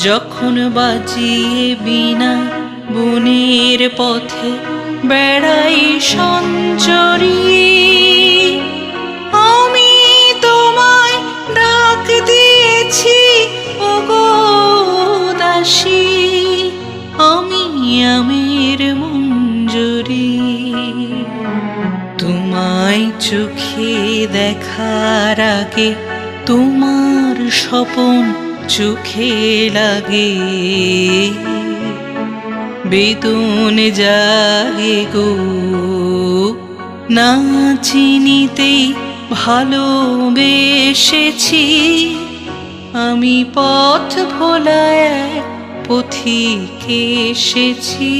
যখন বাজিয়ে বিনা বনের পথে বেড়াই সঞ্চরী, আমি তোমায় ডাক দিয়েছি ওগো দাসী, আমি আমের মঞ্জুরি। তোমায় চোখে দেখার আগে তোমার স্বপন চোখে লাগে, বেদন জাগে গো না চিনিতেই ভালোবেসেছি। আমি পথ ভোলা এক পথিক এসেছি।